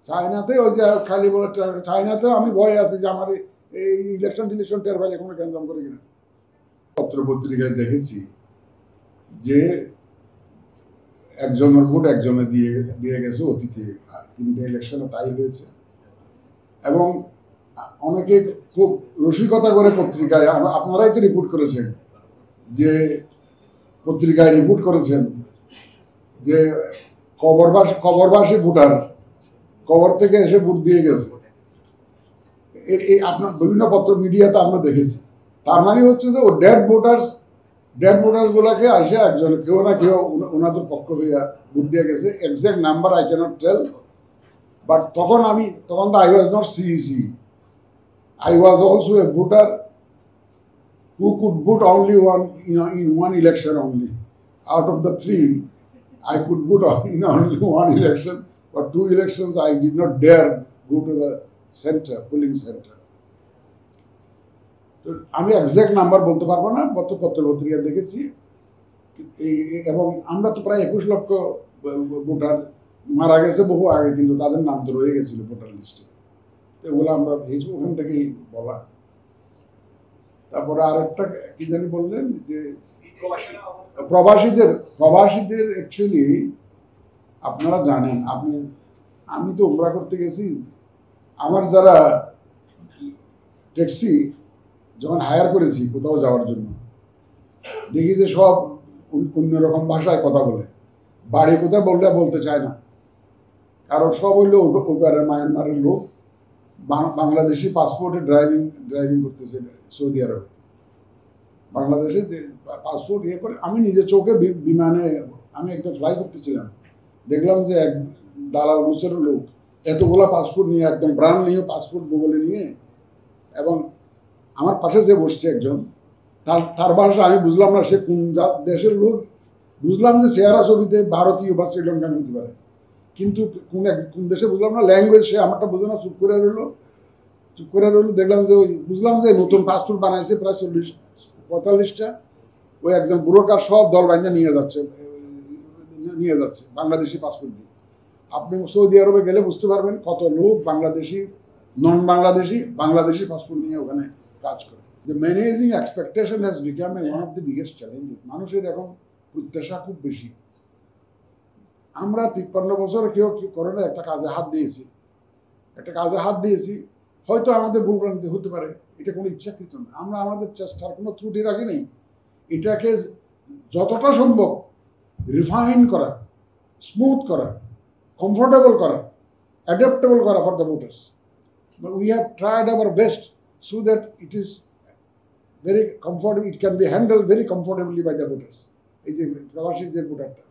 চায়নাতে ওই যে খালি বলে চায়নাতেও আমি ভয় আছি যে আমার এই ইলেকশন টিলেকশন টের পাইলে কোনো গ্যাঞ্জাম করে কিনা। পত্র পত্রিকায় দেখেছি যে একজনের ভোট একজনে দিয়ে গেছে অতীতে, 3টে ইলেকশনে তাই হয়েছে। এবং অনেকে খুব রসিকতা করে পত্রিকায়, আপনারাই তো রিপোর্ট করেছেন, যে পত্রিকায় রিপোর্ট করেছেন যে কবরবাসী ভোটার কবর থেকে এসে ভোট দিয়ে গেছে। এই আপনার বিভিন্ন পত্র মিডিয়াতে আমরা দেখেছি। তার মানে হচ্ছে যে ও ডেড ভোটার্স গুলাকে আসে একজন কেউ না কেউ ওনাদের পক্ষ হইয়া ভোট দিয়ে গেছে। Exact number I cannot tell, but তখন তো I was not CEC, I was also a voter who could vote only in one election only. Out of the 3, I could vote in only one election, but 2 elections I did not dare go to the center, polling center. তো আমি exact number বলতে পারবো না, পত্র পত্রিকা দেখেছি। এবং আমরা তো প্রায় 21 লক্ষ ভোটার মারা গেছে বহু আগে, কিন্তু তাদের নাম তো রয়ে গেছিল ভোটার লিস্টে। এগুলো আমরা ভেবেছি ওখান থেকেই বলা। তারপরে আরেকটা কি জানি বললেন যে প্রবাসীদের অ্যাকচুয়ালি আপনারা জানেন, আমি তো উমরা করতে গেছি, আমার যারা ট্যাক্সি যখন হায়ার করেছি কোথাও যাওয়ার জন্য, দেখি যে সব অন্যরকম ভাষায় কথা বলে, বাড়ি কোথায় বলতে চায় না, কারণ সব হইলো ওপারের মায়ানমারের লোক, বাংলাদেশি পাসপোর্টে ড্রাইভিং করতেছে সৌদি আরবে। বাংলাদেশে যে পাসপোর্ট ইয়ে করে, আমি নিজে চোখে বিমানে আমি একটা ফ্লাই করতেছিলাম, দেখলাম যে এক দালাল বুসের লোক এতগুলা পাসপোর্ট নিয়ে, একদম ব্রান্ড নিয়ে পাসপোর্ট বগলে নিয়ে, এবং আমার পাশে যে বসছে একজন, তার ভাষা আমি বুঝলাম না সে কোন দেশের লোক। বুঝলাম যে চেহারা ছবিতে ভারতীয় বা শ্রীলঙ্কান হতে পারে, কিন্তু কোন দেশে বুঝলাম না। ল্যাঙ্গুয়েজ সে আমারটা বুঝে না, চুপ করে রইলো। দেখলাম যে বুঝলাম যে নতুন পাসপোর্ট বানাইছে প্রায় 40-45টা। ওই একজন ব্রোকার সব দল বান্ধা নিয়ে যাচ্ছে বাংলাদেশি পাসপোর্ট দিয়ে। আপনি সৌদি আরবে গেলে বুঝতে পারবেন কত লোক বাংলাদেশি, নন বাংলাদেশি পাসপোর্ট নিয়ে ওখানে কাজ করে। যে managing expectation has become one of the biggest challenges. মানুষের এখন প্রত্যাশা খুব বেশি। আমরা 53 বছরে কেউ করে না, একটা কাজে হাত দিয়েছি, হয়তো আমাদের ভুলভ্রান্তি হতে পারে, এটা কোনো ইচ্ছাকৃত না। আমরা আমাদের চেষ্টার কোনো ত্রুটি রাখি নেই। এটাকে যতটা সম্ভব রিফাইন করা, স্মুথ করা, কমফোর্টেবল করা, অ্যাডাপ্টেবল করা for the voters. We have tried our best so that it is very comfortable, it can be handle very comfortably by the voters. এই যে প্রবাসী যে ভোটারটা,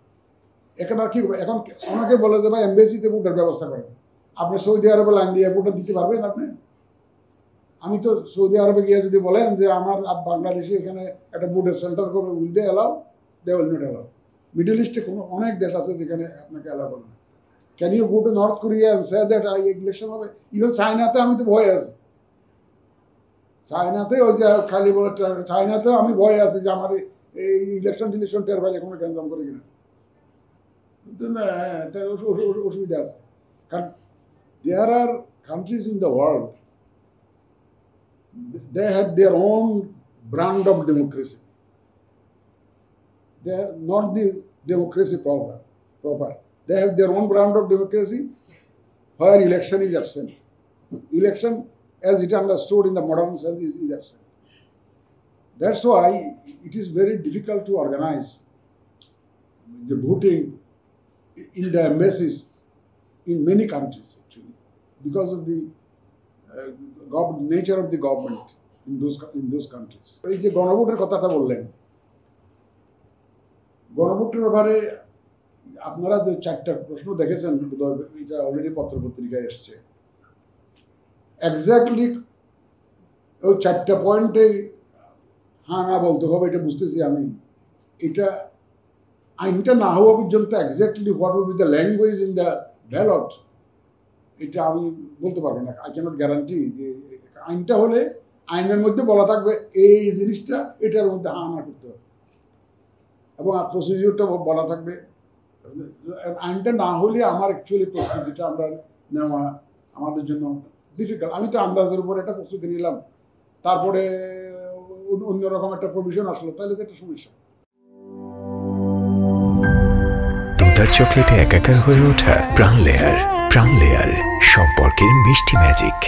এখন আর কি, এখন ওনাকে বলে যে ভাই এমবেসিতে ভোটের ব্যবস্থা করেন। আপনি সৌদি আরবে লাইন দিয়ে ভোটার দিতে পারবেন আপনি? আমি তো সৌদি আরবে গিয়ে যদি বলেন যে আমার বাংলাদেশে এখানে একটা ভোটের সেন্টার করবে, will they allow? They will not allow. Middle ইস্টে কোনো অনেক দেশ আছে যেখানে আপনাকে অ্যালাউ করে না। Can you go to North Korea and say that election হবে? ইভেন চায়নাতে আমি তো ভয় আছি। চায়নাতে ওই যে খালি বলে চায়নাতেও আমি ভয় আছি যে আমার এই ইলেকশন টিলেকশন টের পাইলে কোনো গ্যাঞ্জাম করে কিনা। অসুবিধা আছে, কারণ there are countries in the world, they have their own brand of democracy. They are not the democracy proper. They have their own brand of democracy where election is absent. Election, as it understood in the modern sense, is absent. That's why it is very difficult to organize the voting in the embassies in many countries, actually, because of the nature of the government in those countries. এই যে গণভোটের কথাটা বললেন, গণভোটের ব্যাপারে আপনারা যে 4টা প্রশ্ন দেখেছেন, এটা অলরেডি পত্রিকায় এসছে। এক্স্যাক্টলি ওই 4টা পয়েন্টে হ্যাঁ না বলতে হবে, এটা বুঝতেছি আমি। এটা আইনটা না হওয়া পর্যন্ত exactly what will be the language in the ballot, এটা আমি বলতে পারবো না। আই ক্যানট গ্যারান্টি যে আইনটা হলে আইনের মধ্যে বলা থাকবে এই জিনিসটা এটার মধ্যে হ্যাঁ না করতে হবে, এবং প্রসিডিউরটা বলা থাকবে। আইনটা না হলে আমার অ্যাকচুয়ালি প্রস্তুতিটা আমরা নেওয়া আমাদের জন্য ডিফিকাল্ট। আমি তো আন্দাজের উপর একটা প্রস্তুতি নিলাম, তারপরে অন্যরকম একটা প্রভিশন আসলো, তাহলে তো একটা সমস্যা। দুধার চকলেটে একাকার হয়ে ওঠা প্রাণ লেয়ার, সম্পর্কের মিষ্টি ম্যাজিক।